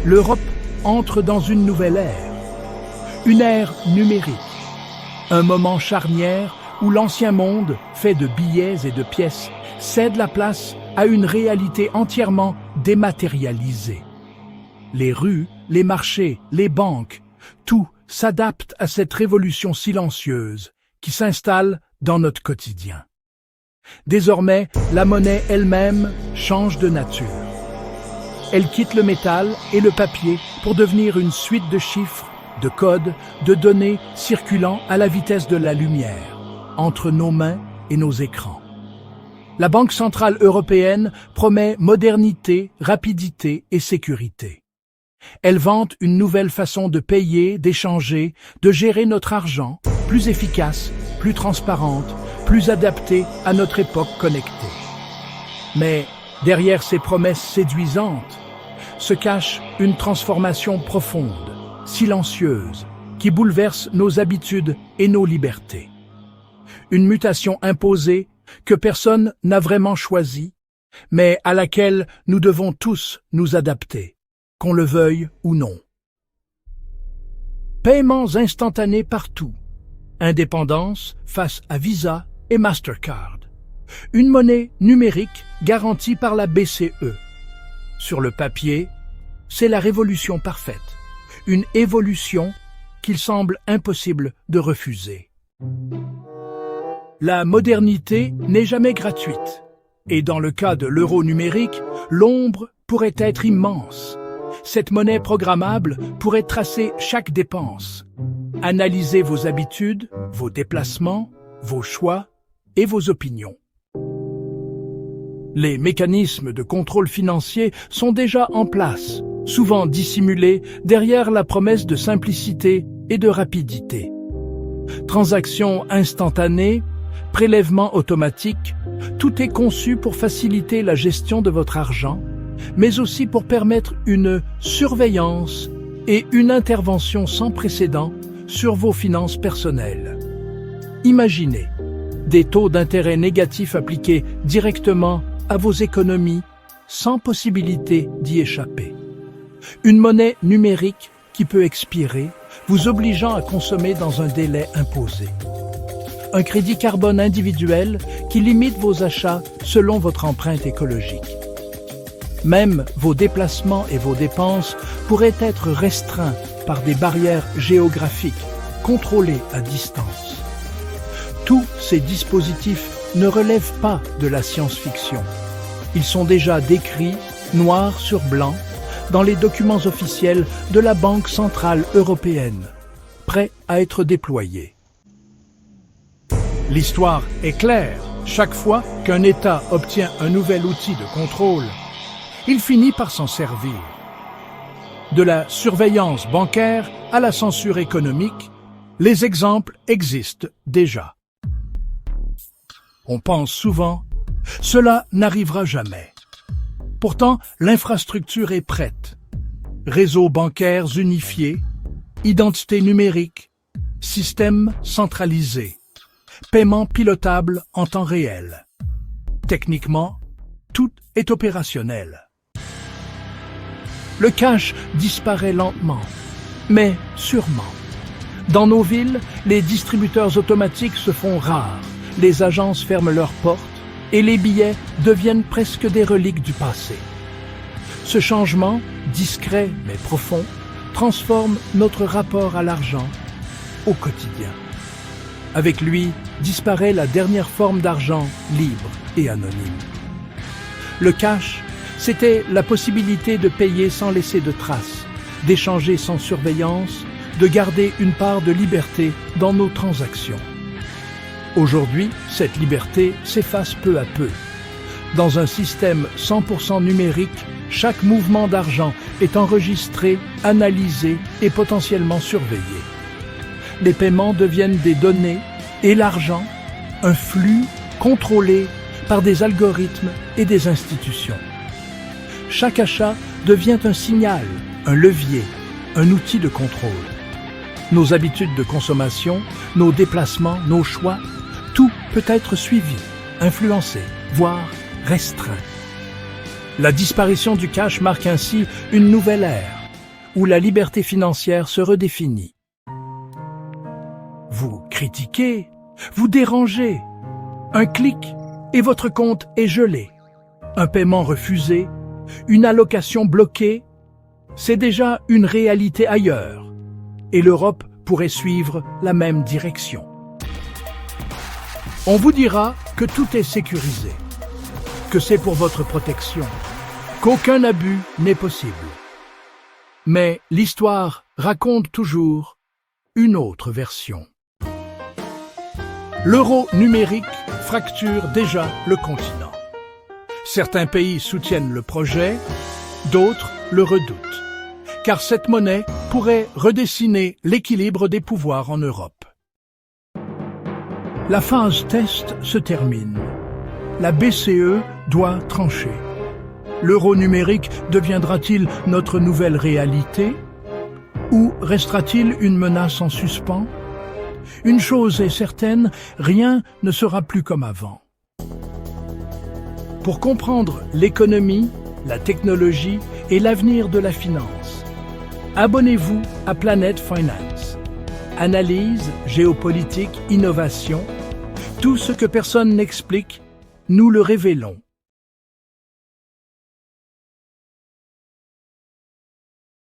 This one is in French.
l'Europe entre dans une nouvelle ère. Une ère numérique. Un moment charnière où l'ancien monde, fait de billets et de pièces, cède la place à une réalité entièrement dématérialisée. Les rues, les marchés, les banques, tout s'adapte à cette révolution silencieuse qui s'installe dans notre quotidien. Désormais, la monnaie elle-même change de nature. Elle quitte le métal et le papier pour devenir une suite de chiffres, de codes, de données circulant à la vitesse de la lumière, entre nos mains et nos écrans. La Banque centrale européenne promet modernité, rapidité et sécurité. Elle vante une nouvelle façon de payer, d'échanger, de gérer notre argent, plus efficace, plus transparente, plus adaptée à notre époque connectée. Mais derrière ces promesses séduisantes se cache une transformation profonde, silencieuse, qui bouleverse nos habitudes et nos libertés. Une mutation imposée que personne n'a vraiment choisie, mais à laquelle nous devons tous nous adapter, qu'on le veuille ou non. Paiements instantanés partout. Indépendance face à Visa et Mastercard. Une monnaie numérique garantie par la BCE. Sur le papier, c'est la révolution parfaite. Une évolution qu'il semble impossible de refuser. La modernité n'est jamais gratuite. Et dans le cas de l'euro numérique, l'ombre pourrait être immense. Cette monnaie programmable pourrait tracer chaque dépense, analyser vos habitudes, vos déplacements, vos choix et vos opinions. Les mécanismes de contrôle financier sont déjà en place, souvent dissimulés derrière la promesse de simplicité et de rapidité. Transactions instantanées, prélèvements automatiques, tout est conçu pour faciliter la gestion de votre argent, mais aussi pour permettre une surveillance et une intervention sans précédent sur vos finances personnelles. Imaginez des taux d'intérêt négatifs appliqués directement à vos économies sans possibilité d'y échapper. Une monnaie numérique qui peut expirer, vous obligeant à consommer dans un délai imposé. Un crédit carbone individuel qui limite vos achats selon votre empreinte écologique. Même vos déplacements et vos dépenses pourraient être restreints par des barrières géographiques contrôlées à distance. Tous ces dispositifs ne relèvent pas de la science-fiction. Ils sont déjà décrits, noir sur blanc, dans les documents officiels de la Banque centrale européenne, prêts à être déployés. L'histoire est claire. Chaque fois qu'un État obtient un nouvel outil de contrôle, il finit par s'en servir. De la surveillance bancaire à la censure économique, les exemples existent déjà. On pense souvent, cela n'arrivera jamais. Pourtant, l'infrastructure est prête. Réseaux bancaires unifiés, identité numérique, système centralisé, paiement pilotable en temps réel. Techniquement, tout est opérationnel. Le cash disparaît lentement, mais sûrement. Dans nos villes, les distributeurs automatiques se font rares, les agences ferment leurs portes et les billets deviennent presque des reliques du passé. Ce changement, discret mais profond, transforme notre rapport à l'argent au quotidien. Avec lui, disparaît la dernière forme d'argent libre et anonyme. Le cash, c'était la possibilité de payer sans laisser de traces, d'échanger sans surveillance, de garder une part de liberté dans nos transactions. Aujourd'hui, cette liberté s'efface peu à peu. Dans un système 100% numérique, chaque mouvement d'argent est enregistré, analysé et potentiellement surveillé. Les paiements deviennent des données et l'argent, un flux contrôlé par des algorithmes et des institutions. Chaque achat devient un signal, un levier, un outil de contrôle. Nos habitudes de consommation, nos déplacements, nos choix, tout peut être suivi, influencé, voire restreint. La disparition du cash marque ainsi une nouvelle ère, où la liberté financière se redéfinit. Vous critiquez, vous dérangez. Un clic et votre compte est gelé. Un paiement refusé, une allocation bloquée, c'est déjà une réalité ailleurs. Et l'Europe pourrait suivre la même direction. On vous dira que tout est sécurisé, que c'est pour votre protection, qu'aucun abus n'est possible. Mais l'histoire raconte toujours une autre version. L'euro numérique fracture déjà le continent. Certains pays soutiennent le projet, d'autres le redoutent, car cette monnaie pourrait redessiner l'équilibre des pouvoirs en Europe. La phase test se termine. La BCE doit trancher. L'euro numérique deviendra-t-il notre nouvelle réalité? Ou restera-t-il une menace en suspens? Une chose est certaine, rien ne sera plus comme avant. Pour comprendre l'économie, la technologie et l'avenir de la finance, abonnez-vous à Planet Finance. Analyse, géopolitique, innovation, tout ce que personne n'explique, nous le révélons.